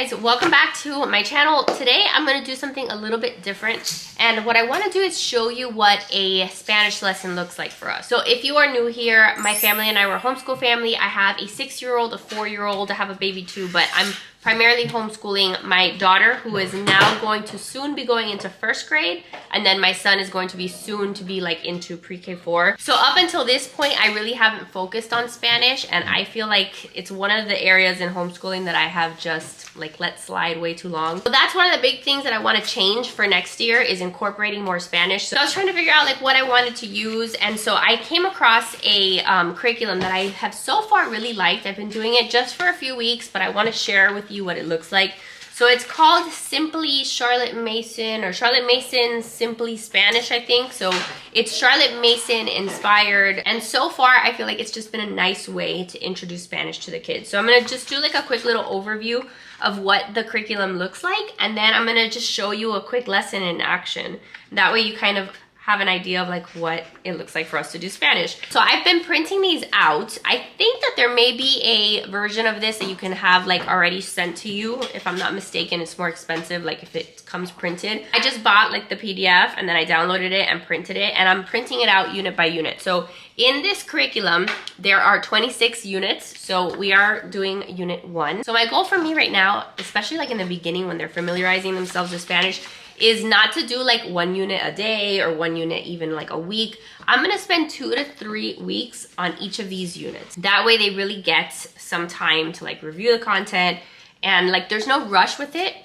guys, welcome back to my channel. Today I'm going to do something a little bit different, and what I want to do is show you what a Spanish lesson looks like for us. So if you are new here, my family and I were a homeschool family. I have a 6-year-old, a 4-year-old, I have a baby too, but I'm primarily homeschooling my daughter, who is now going to soon be going into 1st grade, and then my son is going to be soon to be like into pre-K4. So up until this point, I really haven't focused on Spanish, and I feel like it's one of the areas in homeschooling that I have just like let slide way too long. So that's one of the big things that I want to change for next year, is incorporating more Spanish. So I was trying to figure out like what I wanted to use, and so I came across a curriculum that I have so far really liked. I've been doing it just for a few weeks, but I want to share with you what it looks like. So it's called Simply Charlotte Mason, or Charlotte Mason Simply Spanish, I think. So it's Charlotte Mason inspired, and so far I feel like it's just been a nice way to introduce Spanish to the kids. So I'm gonna just do like a quick little overview of what the curriculum looks like, and then I'm gonna just show you a quick lesson in action. That way you kind of have an idea of like what it looks like for us to do Spanish. So I've been printing these out. I think that there may be a version of this that you can have like already sent to you. If I'm not mistaken, it's more expensive like if it comes printed. I just bought like the PDF and then I downloaded it and printed it, and I'm printing it out unit by unit. So in this curriculum, there are 26 units. So we are doing unit 1. So my goal for me right now, especially like in the beginning when they're familiarizing themselves with Spanish, is not to do like 1 unit a day or 1 unit even like a week. I'm gonna spend 2 to 3 weeks on each of these units. That way they really get some time to like review the content, and like there's no rush with it,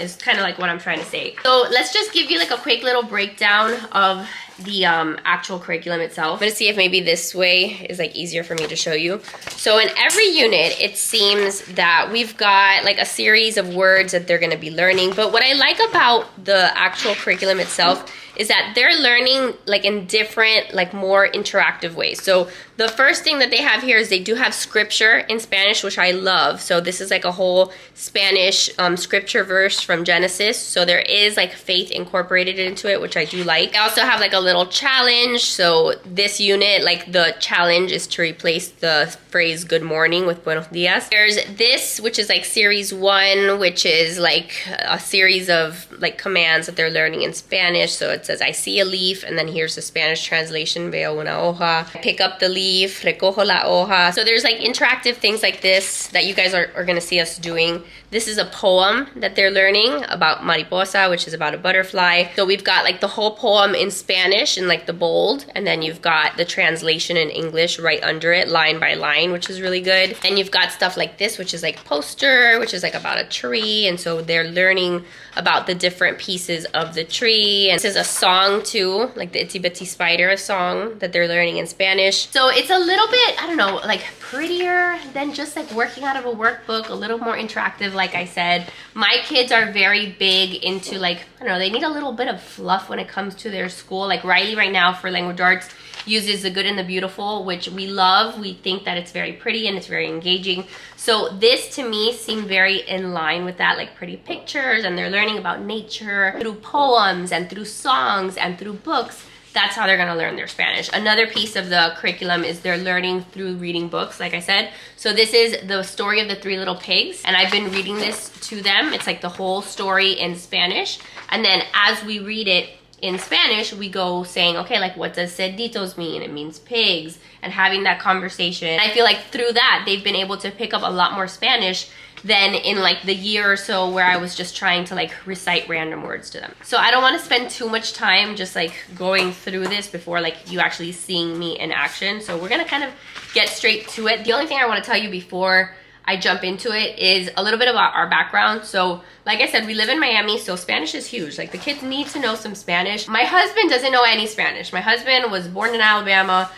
is kind of like what I'm trying to say. So let's just give you like a quick little breakdown of the actual curriculum itself. I'm gonna see if maybe this way is like easier for me to show you. So in every unit, it seems that we've got like a series of words that they're gonna be learning. But what I like about the actual curriculum itself is that they're learning like in different, like more interactive ways. So the first thing that they have here is they do have scripture in Spanish, which I love. So this is like a whole Spanish scripture verse from Genesis. So there is like faith incorporated into it, which I do like. They also have like a little challenge. So this unit, like the challenge is to replace the phrase good morning with buenos dias. There's this, which is like series 1, which is like a series of like commands that they're learning in Spanish. So it says, I see a leaf, and then here's the Spanish translation, veo una hoja. I pick up the leaf, recojo la hoja. So there's like interactive things like this that you guys are gonna see us doing. This is a poem that they're learning about mariposa, which is about a butterfly. So we've got like the whole poem in Spanish in like the bold, and then you've got the translation in English right under it, line by line, which is really good. And you've got stuff like this, which is like poster, which is like about a tree, and so they're learning about the different pieces of the tree. And this is a song too, like the Itsy Bitsy Spider song that they're learning in Spanish. So it's a little bit, I don't know, like prettier than just like working out of a workbook, a little more interactive, like I said. My kids are very big into like, I don't know, they need a little bit of fluff when it comes to their school. Like Riley right now for language arts uses the good and the beautiful, which we love. We think that it's very pretty and it's very engaging. So this to me seemed very in line with that, like pretty pictures, and they're learning about nature through poems and through songs and through books. That's how they're gonna learn their Spanish. Another piece of the curriculum is they're learning through reading books, like I said. So this is the story of the 3 little pigs, and I've been reading this to them. It's like the whole story in Spanish, and then as we read it in Spanish, we go saying, okay, like what does cerditos mean? It means pigs, and having that conversation. I feel like through that, they've been able to pick up a lot more Spanish than in like the year or so where I was just trying to like recite random words to them. So I don't want to spend too much time just like going through this before like you actually seeing me in action. So we're gonna kind of get straight to it. The only thing I want to tell you before I jump into it is a little bit about our background. So like I said, we live in Miami, so Spanish is huge. Like the kids need to know some Spanish. My husband doesn't know any Spanish. My husband was born in Alabama,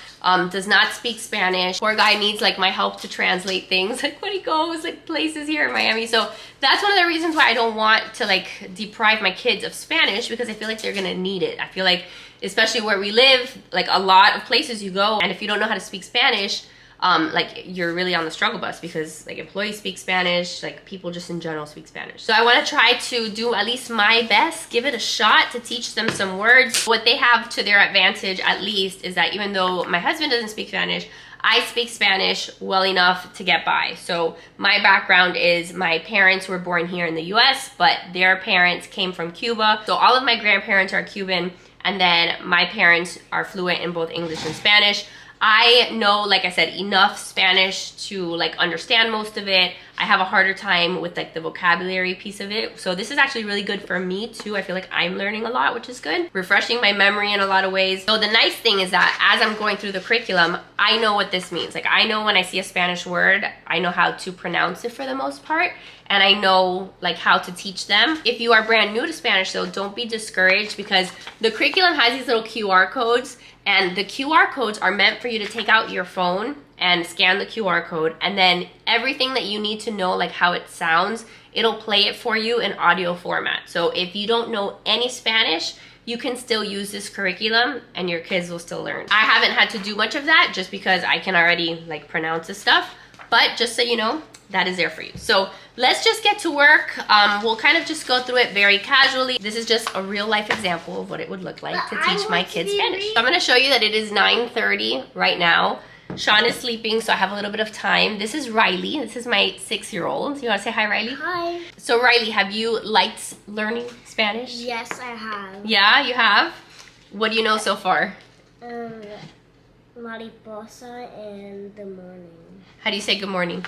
does not speak Spanish. Poor guy needs like my help to translate things like when he goes like places here in Miami. So that's one of the reasons why I don't want to like deprive my kids of Spanish, because I feel like they're gonna need it. I feel like especially where we live, like a lot of places you go, and if you don't know how to speak Spanish, like you're really on the struggle bus because like employees speak Spanish, like people just in general speak Spanish. So I want to try to do at least my best, give it a shot to teach them some words. What they have to their advantage at least is that even though my husband doesn't speak Spanish, I speak Spanish well enough to get by. So my background is my parents were born here in the US, but their parents came from Cuba. So all of my grandparents are Cuban, and then my parents are fluent in both English and Spanish. I know, like I said, enough Spanish to like understand most of it. I have a harder time with like the vocabulary piece of it. So this is actually really good for me too. I feel like I'm learning a lot, which is good. Refreshing my memory in a lot of ways. So the nice thing is that as I'm going through the curriculum, I know what this means. Like I know when I see a Spanish word, I know how to pronounce it for the most part. And I know like how to teach them. If you are brand new to Spanish though, don't be discouraged because the curriculum has these little QR codes, and the QR codes are meant for you to take out your phone and scan the QR code, and then everything that you need to know, like how it sounds, it'll play it for you in audio format. So if you don't know any Spanish, you can still use this curriculum and your kids will still learn. I haven't had to do much of that just because I can already like pronounce this stuff, but just so you know, that is there for you. So let's just get to work. We'll kind of just go through it very casually. This is just a real life example of what it would look like to teach my kids Spanish. So I'm gonna show you that it is 9:30 right now. Sean is sleeping, so I have a little bit of time. This is Riley. This is my 6-year-old. You wanna say hi, Riley? Hi. So Riley, have you liked learning Spanish? Yes, I have. Yeah, you have? What do you know so far? Mariposa and the morning. How do you say good morning?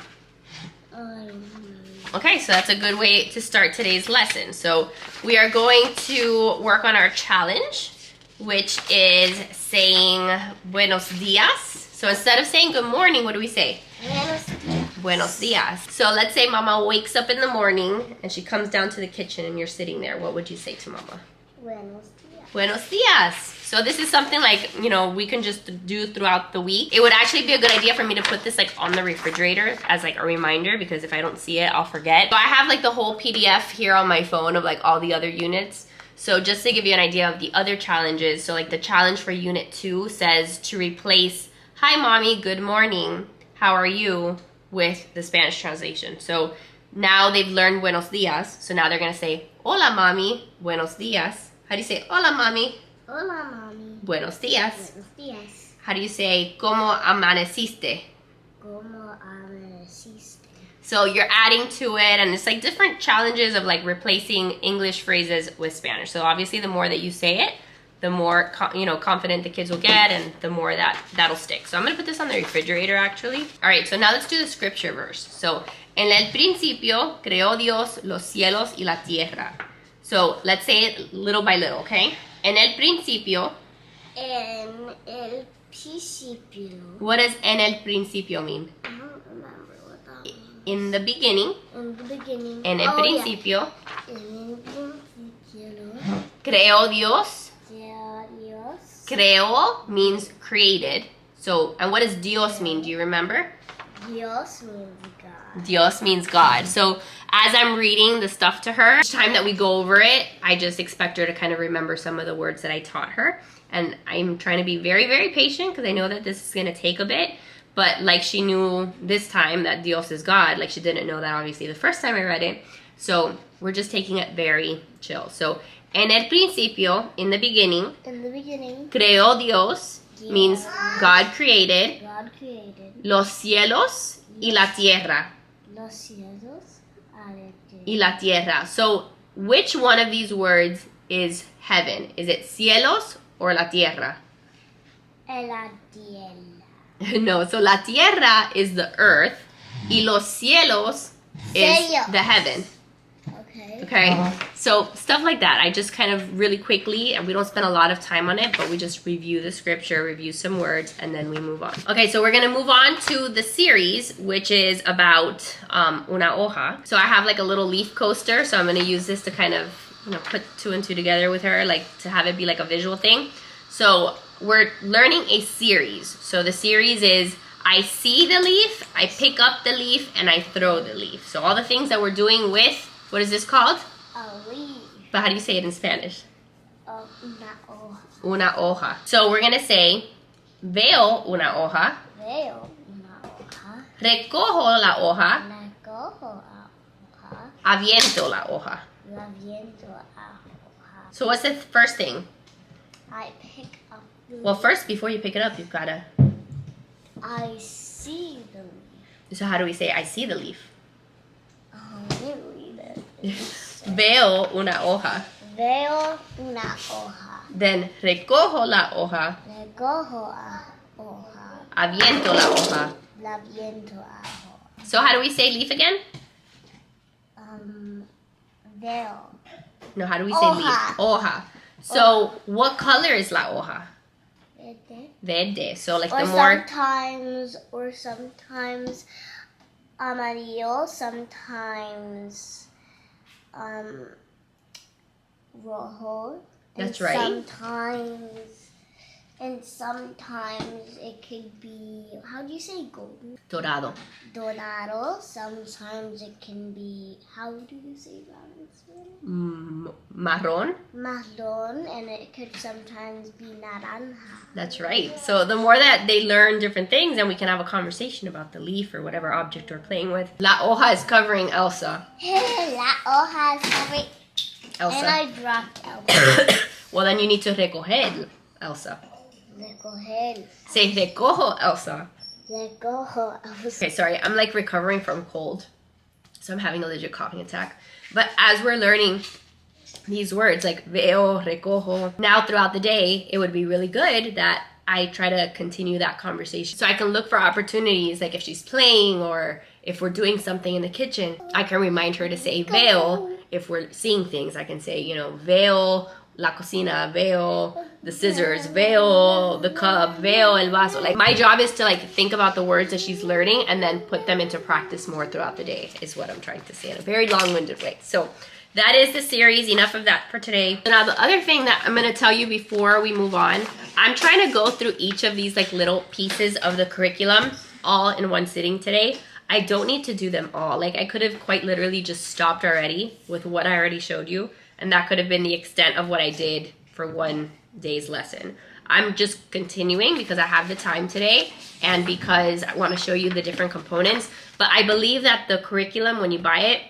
I don't know. Okay, so that's a good way to start today's lesson. So we are going to work on our challenge, which is saying buenos dias. So instead of saying good morning, what do we say? Buenos dias. Buenos dias. So let's say Mama wakes up in the morning and she comes down to the kitchen and you're sitting there. What would you say to Mama? Buenos dias. Buenos dias. So this is something like, you know, we can just do throughout the week. It would actually be a good idea for me to put this like on the refrigerator as like a reminder, because if I don't see it, I'll forget. So I have like the whole PDF here on my phone of like all the other units. So just to give you an idea of the other challenges. So like the challenge for unit 2 says to replace hi mommy, good morning, how are you, with the Spanish translation. So now they've learned buenos dias. So now they're gonna say hola mommy, buenos dias. How do you say hola mommy? Hola, mami. Buenos dias. Buenos dias. How do you say como amaneciste? Como amaneciste. So you're adding to it, and it's like different challenges of like replacing English phrases with Spanish. So obviously the more that you say it, the more confident the kids will get, and the more that'll stick. So I'm gonna put this on the refrigerator actually. All right, so now let's do the scripture verse. So en el principio creó Dios los cielos y la tierra. So let's say it little by little, okay? En el principio. En el principio. What does en el principio mean? I don't remember what that means. In the beginning. In the beginning. En el principio. Yeah. En el principio. Creó Dios. Dios. Creó means created. So, and what does Dios mean? Do you remember? Dios means God. Dios means God. So as I'm reading the stuff to her, each time that we go over it, I just expect her to kind of remember some of the words that I taught her. And I'm trying to be very, very patient because I know that this is going to take a bit. But like she knew this time that Dios is God, like she didn't know that obviously the first time I read it. So we're just taking it very chill. So en el principio, in the beginning. In the beginning. Creó Dios means God created. God created. Los cielos y la tierra. Los cielos Y la tierra. So which one of these words is heaven? Is it cielos or la tierra? La tierra. No, so la tierra is the earth y los cielos is the heaven. Okay, so stuff like that. I just kind of really quickly, and we don't spend a lot of time on it, but we just review the scripture, review some words, and then we move on. Okay, so we're gonna move on to the series, which is about una hoja. So I have like a little leaf coaster, so I'm gonna use this to kind of, put 2 and 2 together with her, like to have it be like a visual thing. So we're learning a series. So the series is I see the leaf, I pick up the leaf, and I throw the leaf. So all the things that we're doing with, what is this called? A leaf. But how do you say it in Spanish? Una hoja. Una hoja. So we're going to say, veo una hoja. Veo una Recojo la hoja. Recojo la hoja. Aviento la hoja. La viento la hoja. So what's the first thing? I pick up the Well, first, before you pick it up, you've got to... I see the leaf. So how do we say, I see the leaf? Let me read it. Veo una hoja. Veo una hoja. Then recojo la hoja. Recojo la hoja. Aviento la hoja. La viento la hoja. So how do we say leaf again? Veo. No, how do we say Hoja. leaf? Hoja. So what color is la hoja? Verde. Verde. So like Or the more... sometimes amarillo, sometimes rojo. That's and right. Sometimes it could be, how do you say golden? Dorado. Dorado. Sometimes it can be, how do you say brown in Spanish? Marron. Marron, and it could sometimes be naranja. That's right. So the more that they learn different things, and we can have a conversation about the leaf or whatever object we're playing with. La hoja is covering Elsa. La hoja is covering. Elsa. And I dropped Elsa. Well, then you need to recoger Elsa. Recoger. Say recojo Elsa. Recojo Elsa. Okay, sorry. I'm like recovering from cold. So I'm having a legit coughing attack. But as we're learning these words like veo, recojo, now throughout the day, it would be really good that I try to continue that conversation. So I can look for opportunities, like if she's playing or if we're doing something in the kitchen, I can remind her to say veo. If we're seeing things, I can say, veo la cocina, veo the scissors, veo the cup, veo el vaso. Like my job is to like think about the words that she's learning and then put them into practice more throughout the day is what I'm trying to say in a very long-winded way. So that is the series. Enough of that for today. So now the other thing that I'm going to tell you before we move on, I'm trying to go through each of these like little pieces of the curriculum all in one sitting today. I don't need to do them all. Like I could have quite literally just stopped already with what I already showed you. And that could have been the extent of what I did for one day's lesson. I'm just continuing because I have the time today and because I want to show you the different components. But I believe that the curriculum, when you buy it,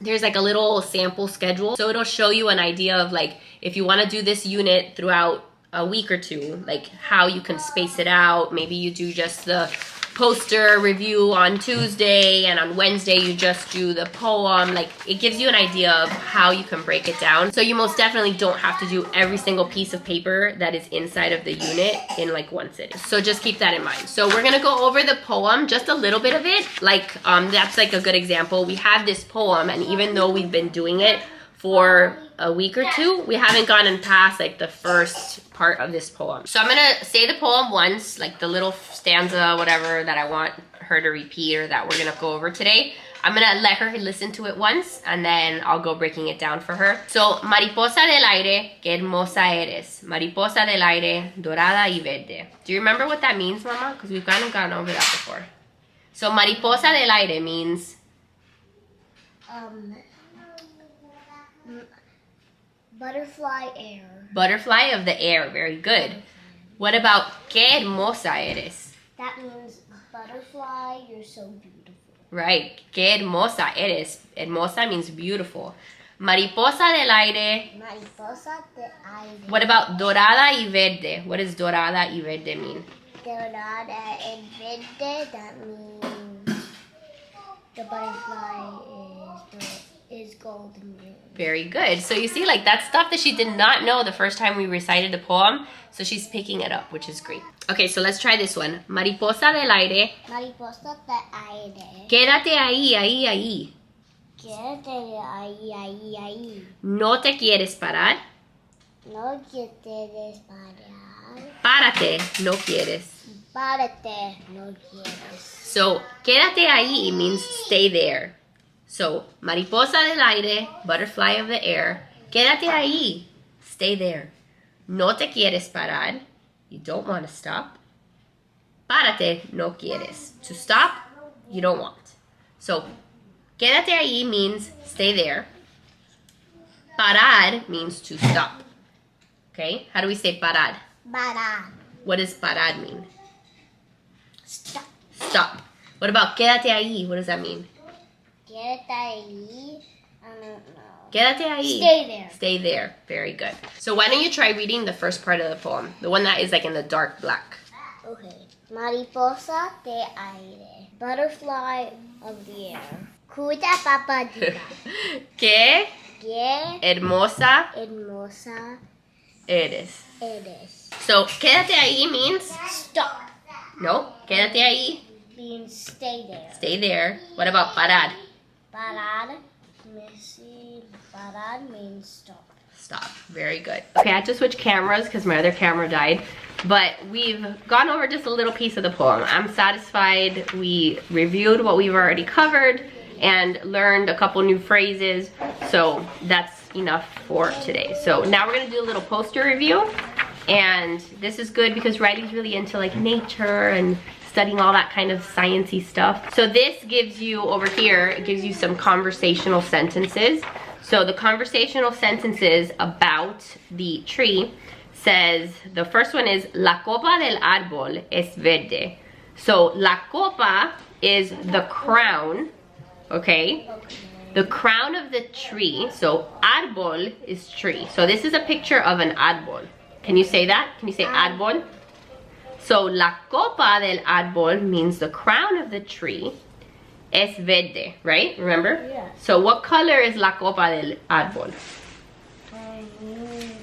there's like a little sample schedule. So it'll show you an idea of like, if you want to do this unit throughout a week or two, like how you can space it out. Maybe you do just the poster review on Tuesday and on Wednesday you just do the poem. Like it gives you an idea of how you can break it down. So you most definitely don't have to do every single piece of paper that is inside of the unit in like one sitting. So just keep that in mind. So we're gonna go over the poem, just a little bit of it. Like that's like a good example. We have this poem and even though we've been doing it for a week or two, we haven't gotten past like the first part of this poem. So I'm gonna say the poem once, like the little stanza, whatever that I want her to repeat or that we're gonna go over today. I'm gonna let her listen to it once and then I'll go breaking it down for her. So, mariposa del aire, que hermosa eres. Mariposa del aire, dorada y verde. Do you remember what that means, Mama? Because we've kind of gone over that before. So, mariposa del aire means? Butterfly air. Butterfly of the air. Very good. What about que hermosa eres? That means butterfly, you're so beautiful. Right. Que hermosa eres. Hermosa means beautiful. Mariposa del aire. Mariposa del aire. What about dorada y verde? What does dorada y verde mean? Dorada and verde, that means the butterfly is golden green. Very good. So you see, like that's stuff that she did not know the first time we recited the poem. So she's picking it up, which is great. Okay, so let's try this one. Mariposa del aire. Mariposa del aire. Quédate ahí, ahí, ahí. Quédate ahí, ahí, ahí. No te quieres parar. No quieres parar. Párate, no quieres. Párate, no quieres. So, quédate ahí means stay there. So, mariposa del aire, butterfly of the air. Quédate ahí, stay there. No te quieres parar. You don't want to stop. Párate, no quieres. To stop, you don't want. So, quédate ahí means stay there. Parar means to stop. Okay? How do we say parar? Parar. What does parar mean? Stop. Stop. What about quédate ahí? What does that mean? Quédate ahí. I don't know. Quédate ahí. Stay there. Stay there. Very good. So why don't you try reading the first part of the poem? The one that is like in the dark black. Okay. Mariposa de aire. Butterfly of the air. Cuida papadita. Qué Qué hermosa hermosa eres. eres. So quédate ahí means Stop. no. Quédate ahí. Means stay there. Stay there. What about parar? Parar. Parar means stop. Stop. Very good. Okay, I had to switch cameras because my other camera died. But we've gone over just a little piece of the poem. I'm satisfied. We reviewed what we've already covered and learned a couple new phrases. So that's enough for today. So now we're gonna do a little poster review. And this is good because Riley's really into like nature and studying all that kind of sciencey stuff. So this gives you over here, it gives you some conversational sentences. So the conversational sentences about the tree says, the first one is, la copa del árbol es verde. So la copa is the crown, okay? The crown of the tree. So árbol is tree. So this is a picture of an árbol. Can you say that? Can you say árbol? So la copa del árbol means the crown of the tree es verde, right? Remember? Yeah. So what color is la copa del árbol?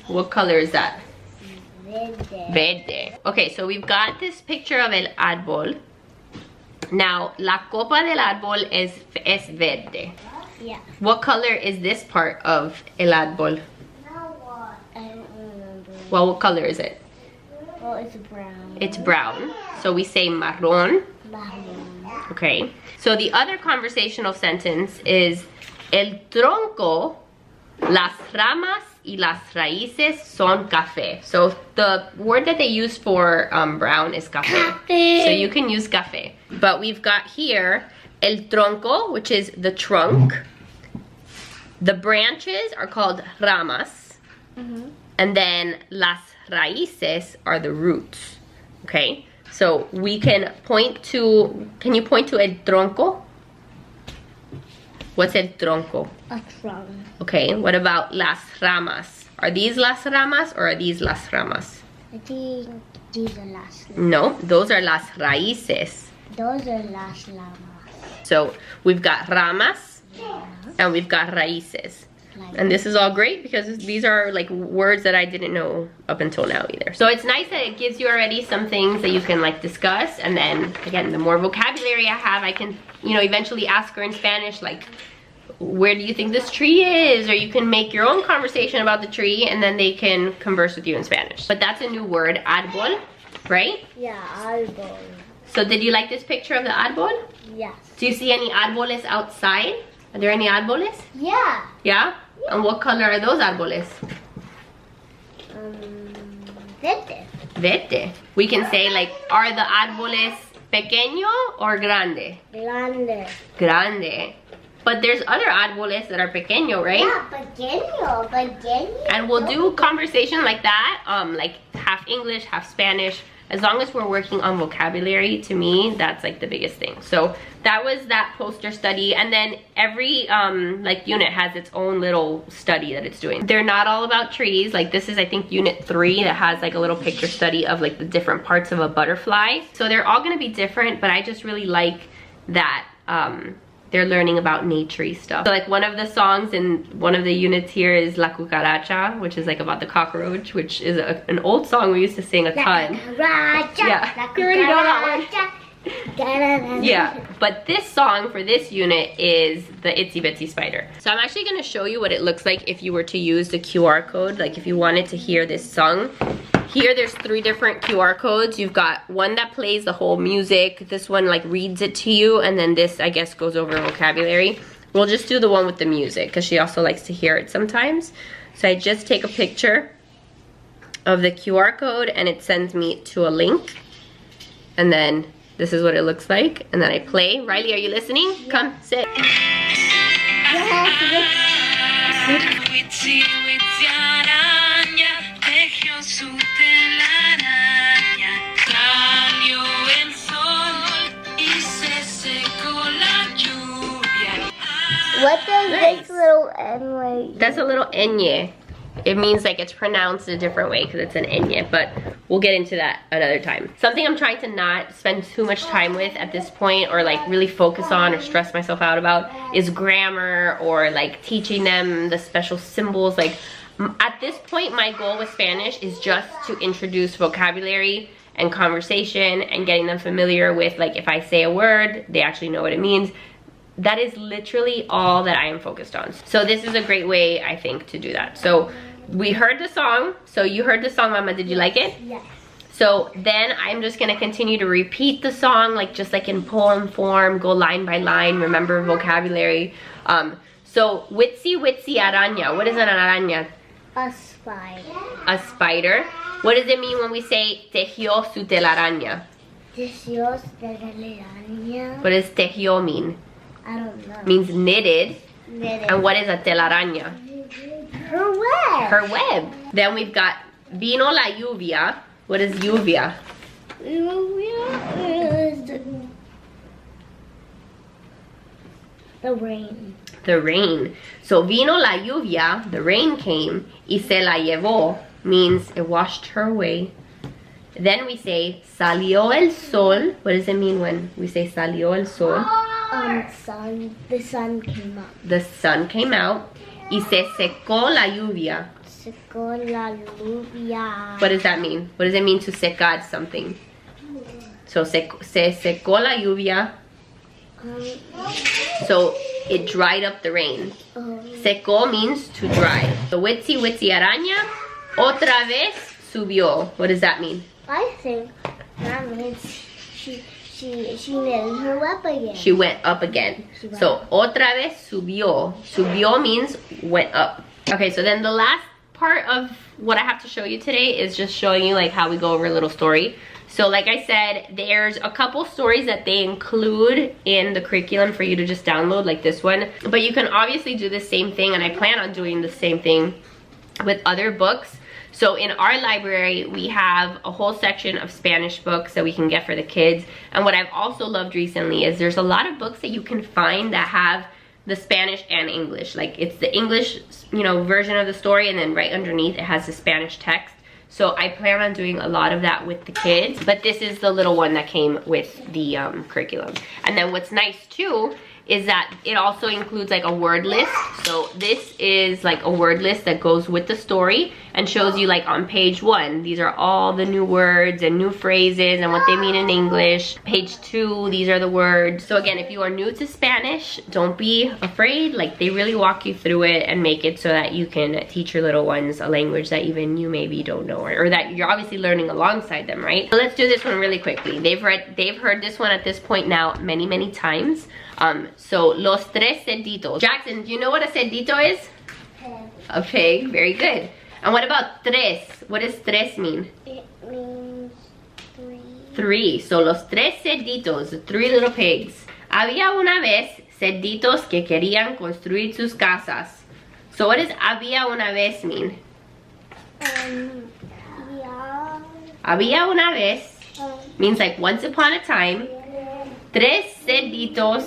What color is that? Verde. Verde. Okay, so we've got this picture of el árbol. Now, la copa del árbol es verde. Yeah. What color is this part of el árbol? I don't remember. Well, what color is it? Oh, it's brown. It's brown. So we say marrón. Brown. Okay. So the other conversational sentence is, el tronco, las ramas y las raíces son café. So the word that they use for brown is café. So you can use café. But we've got here el tronco, which is the trunk. The branches are called ramas. Mm-hmm. And then las raíces are the roots. Okay? So we can point to, can you point to el tronco? What's el tronco? A trunk. Okay, what about las ramas? Are these las ramas or are these las ramas? I think these are las. No, those are las raíces. Those are las llamas. So we've got ramas and we've got raíces. Like And this is all great because these are like words that I didn't know up until now either. So it's nice that it gives you already some things that you can like discuss, and then again, the more vocabulary I have, I can, you know, eventually ask her in Spanish like, where do you think this tree is? Or you can make your own conversation about the tree and then they can converse with you in Spanish. But that's a new word, árbol, right? yeah, árbol. So did you like this picture of the árbol? Yes. Do you see any árboles outside? Are there any árboles? Yeah. Yeah? And what color are those árboles? Verde. Verde. We can say like, are the árboles pequeño or grande? Grande. Grande. But there's other árboles that are pequeño, right? Yeah, pequeño, pequeño. And we'll do conversation like that, like half English, half Spanish. As long as we're working on vocabulary, to me, that's like the biggest thing. So that was that poster study. And then every like unit has its own little study that it's doing. They're not all about trees. Like this is, I think, unit 3 that has like a little picture study of like the different parts of a butterfly. So they're all gonna be different, but I just really like that they're learning about naturey stuff. So like one of the songs in one of the units here is La Cucaracha, which is like about the cockroach, which is an old song we used to sing a ton. Yeah, you already know that one. Yeah, but this song for this unit is the Itsy Bitsy Spider. So I'm actually gonna show you what it looks like if you were to use the QR code, like if you wanted to hear this sung. Here there's 3 different QR codes. You've got one that plays the whole music, this one like reads it to you, and then this I guess goes over vocabulary. We'll just do the one with the music because she also likes to hear it sometimes. So I just take a picture of the QR code and it sends me to a link, and then this is what it looks like, and then I play. Riley, are you listening? Yeah. Come, sit. What does Nice. this little N way? That's a little enye. It means like it's pronounced a different way because it's an enye, but we'll get into that another time. Something I'm trying to not spend too much time with at this point, or like really focus on or stress myself out about, is grammar or like teaching them the special symbols. Like at this point, my goal with Spanish is just to introduce vocabulary and conversation and getting them familiar with, like, if I say a word, they actually know what it means. That is literally all that I am focused on. So this is a great way, I think, to do that. So we heard the song. So you heard the song, Mama. Did you like it? Yes. So then I'm just gonna continue to repeat the song, like just like in poem form, go line by line, remember vocabulary. So witsy witsy araña. What is an araña? A spider. A spider. What does it mean when we say tejió su telaraña? Tejió su telaraña. What does tejió mean? I don't know. Means knitted. Knitted. And what is a telaraña? Her web. Her web. Then we've got vino la lluvia. What is lluvia? Lluvia is the rain. The rain. So vino la lluvia, the rain came, y se la llevó, means it washed her away. Then we say salió el sol. What does it mean when we say salió el sol? The sun came up. The sun came out. Y se secó la lluvia. Secó la lluvia. What does that mean? What does it mean to secar something? So se secó la lluvia. So it dried up the rain. Secó means to dry. So witsy witsy araña, otra vez subió. What does that mean? I think that means she knitted her web again. She went up again. So otra vez subió. Subió means went up. Okay, so then the last part of what I have to show you today is just showing you like how we go over a little story. So like I said, there's a couple stories that they include in the curriculum for you to just download, like this one. But you can obviously do the same thing, and I plan on doing the same thing with other books. So in our library, we have a whole section of Spanish books that we can get for the kids. And what I've also loved recently is there's a lot of books that you can find that have the Spanish and English. Like it's the English, you know, version of the story, and then right underneath it has the Spanish text. So I plan on doing a lot of that with the kids, but this is the little one that came with the curriculum. And then what's nice too is that it also includes like a word list. So this is like a word list that goes with the story and shows you, like, on page 1, these are all the new words and new phrases and what they mean in English. Page 2, these are the words. So again, if you are new to Spanish, don't be afraid. Like, they really walk you through it and make it so that you can teach your little ones a language that even you maybe don't know, or that you're obviously learning alongside them, right? So let's do this one really quickly. They've heard this one at this point now many times. So los tres cerditos. Jackson, do you know what a cerdito is? A pig, very good. And what about tres? What does tres mean? It means 3. 3. So los tres cerditos, the 3 little pigs. Había una vez cerditos que querían construir sus casas. So what does había una vez mean? Yeah. Había una vez means like once upon a time. Tres cerditos,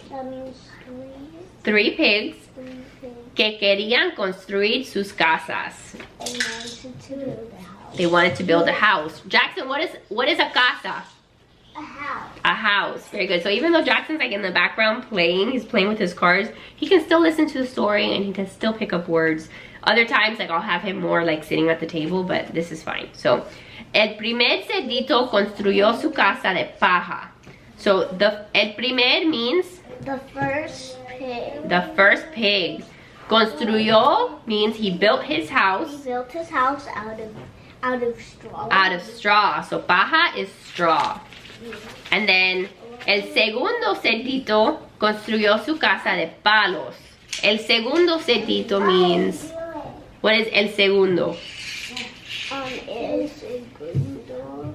That means 3 pigs, 3 things. que querían construir sus casas. They wanted to build a house. They wanted to build a house. Jackson, what is a casa? A house. A house. Very good. So even though Jackson's like in the background playing, he's playing with his cars, he can still listen to the story and he can still pick up words. Other times, like, I'll have him more like sitting at the table, but this is fine. So, el primer cerdito construyó su casa de paja. So el primer means The first pig. the first pig. Construyó means he built his house. He built his house out of straw. Out of straw. So paja is straw. And then el segundo cerdito construyó su casa de palos. El segundo cerdito means, what is el segundo? El segundo,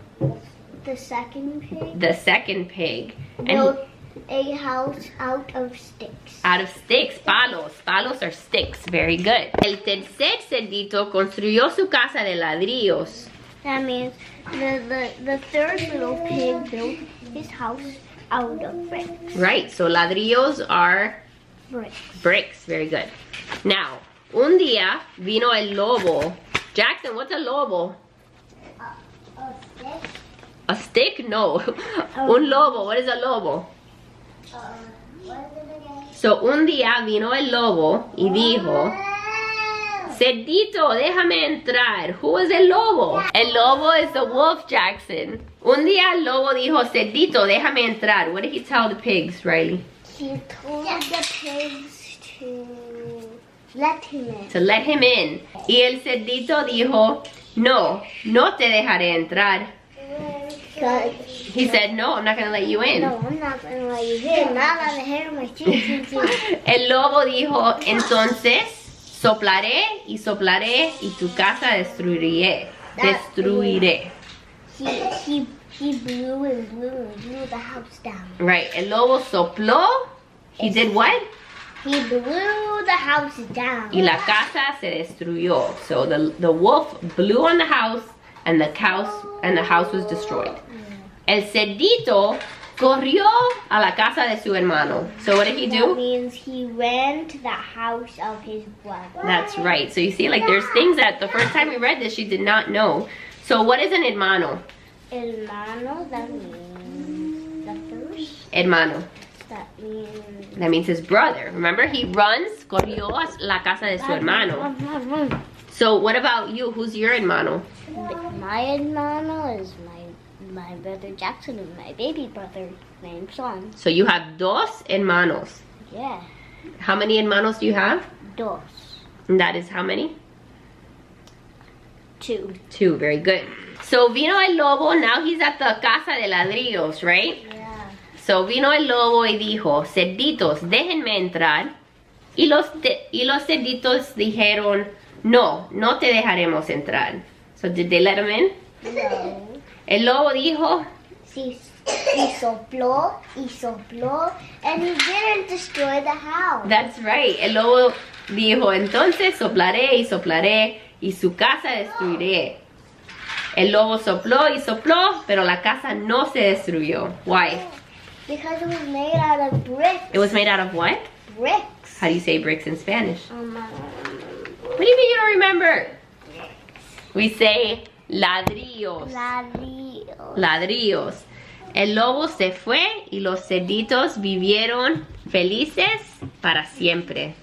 the second pig. The second pig. And Built a house out of sticks. out of sticks, palos. Palos are sticks. Very good. El tercer cerdito construyó su casa de ladrillos. That means the third little pig built his house out of bricks. Right, so ladrillos are Bricks. Bricks, very good. Now, un día vino el lobo. Jackson, what's a lobo? A stick. A stick? No. Un lobo, what is a lobo? What is it again? So, un día vino el lobo y dijo, Cerdito, déjame entrar. Who is el lobo? El lobo is the wolf, Jackson. Un día el lobo dijo, Cerdito, déjame entrar. What did he tell the pigs, Riley? He told the pigs to let him in. To let him in. Y el cerdito dijo, no, no te dejaré entrar. He said, no, I'm not going to let you in. No, I'm not going to let you in. Not on the hair of my cheek. El lobo dijo, entonces soplaré y soplaré y tu casa destruiré. Destruiré. He blew and blew and blew the house down. Right, el lobo sopló. He did what? He blew the house down. Y la casa se destruyó. So the wolf blew on the house and the house was destroyed. El cerdito corrió a la casa de su hermano. So what did he do? That means he ran to the house of his brother. That's right. So you see, like, there's things that the first time we read this, she did not know. So what is an hermano? Hermano, that means the first. Hermano. That means his brother. Remember, he runs, corrió a la casa de su hermano. So what about you? Who's your hermano? My hermano is my brother Jackson and my baby brother named Sean. So you have dos hermanos. Yeah. How many hermanos do you have? Dos. And that is how many? 2. 2, very good. So vino el lobo, now he's at the casa de ladrillos, right? Yeah. So vino el lobo y dijo, cerditos, déjenme entrar. Y los cerditos dijeron, no, no te dejaremos entrar. So did they let him in? No. El lobo dijo, He sopló, and he didn't destroy the house. that's right. El lobo dijo, entonces soplaré y soplaré y su casa destruiré. El lobo sopló y sopló, pero la casa no se destruyó. Why? Because it was made out of bricks. It was made out of what? Bricks. How do you say bricks in Spanish? I don't remember. What do you mean you don't remember? We say ladrillos. Ladrillos. Ladrillos. El lobo se fue y los cerditos vivieron felices para siempre.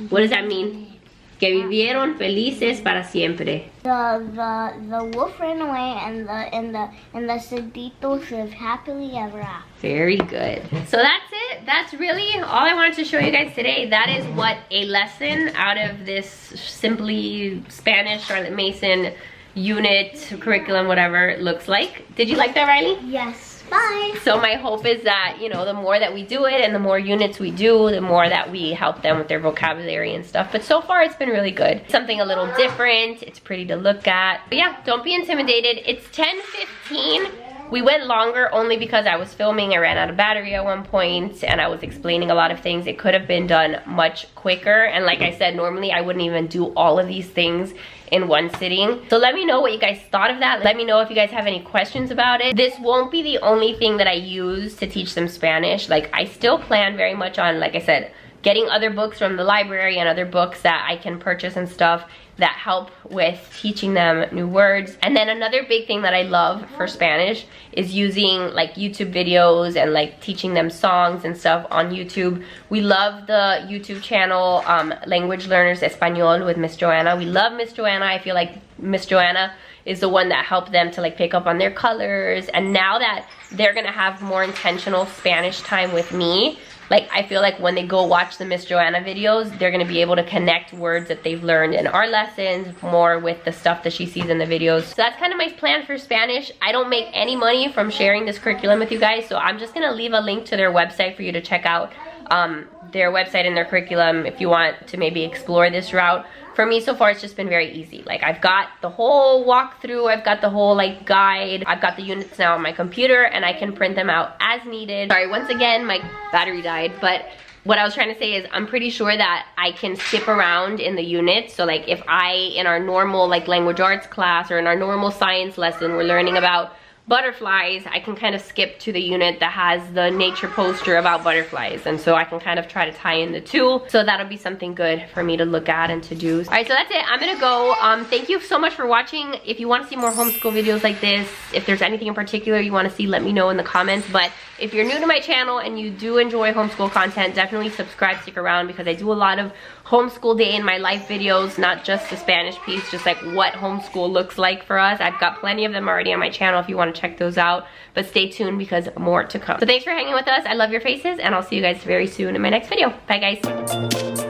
What does that mean? Que vivieron felices para siempre. The wolf ran away and the cerditos lived happily ever after. Very good. So that's it. That's really all I wanted to show you guys today. That is what a lesson out of this Simply Spanish Charlotte Mason unit, curriculum, whatever looks like. Did you like that, Riley? Yes. Bye. So my hope is that, you know, the more that we do it and the more units we do, the more that we help them with their vocabulary and stuff. But so far it's been really good. Something a little different. It's pretty to look at. But yeah, don't be intimidated. It's 10:15. We went longer only because I was filming. I ran out of battery at one point and I was explaining a lot of things. It could have been done much quicker. And like I said, normally I wouldn't even do all of these things in one sitting. So let me know what you guys thought of that. Let me know if you guys have any questions about it. This won't be the only thing that I use to teach them Spanish. Like, I still plan very much on, like I said, getting other books from the library and other books that I can purchase and stuff that help with teaching them new words. And then another big thing that I love for Spanish is using like YouTube videos and like teaching them songs and stuff on YouTube. We love the YouTube channel Language Learners Español with Miss Joanna. We love Miss Joanna. I feel like Miss Joanna is the one that helped them to like pick up on their colors. And now that they're gonna have more intentional Spanish time with me, like, I feel like when they go watch the Miss Joanna videos, they're gonna be able to connect words that they've learned in our lessons more with the stuff that she sees in the videos. So that's kind of my plan for Spanish. I don't make any money from sharing this curriculum with you guys, so I'm just gonna leave a link to their website for you to check out their website and their curriculum if you want to maybe explore this route. For me, so far, it's just been very easy. Like, I've got the whole walkthrough, I've got the whole like guide, I've got the units now on my computer, and I can print them out as needed. Sorry, once again, my battery died, but what I was trying to say is I'm pretty sure that I can skip around in the units. So like if in our normal like language arts class or in our normal science lesson, we're learning about butterflies, I can kind of skip to the unit that has the nature poster about butterflies, and so I can kind of try to tie in the two. So that'll be something good for me to look at and to do. All right, so that's it. I'm gonna go. Thank you so much for watching. If you want to see more homeschool videos like this, if there's anything in particular you want to see, let me know in the comments. But if you're new to my channel and you do enjoy homeschool content, definitely subscribe, stick around, because I do a lot of homeschool day in my life videos, not just the Spanish piece, just like what homeschool looks like for us. I've got plenty of them already on my channel if you want to check those out, but stay tuned because more to come. So thanks for hanging with us. I love your faces, and I'll see you guys very soon in my next video. Bye guys.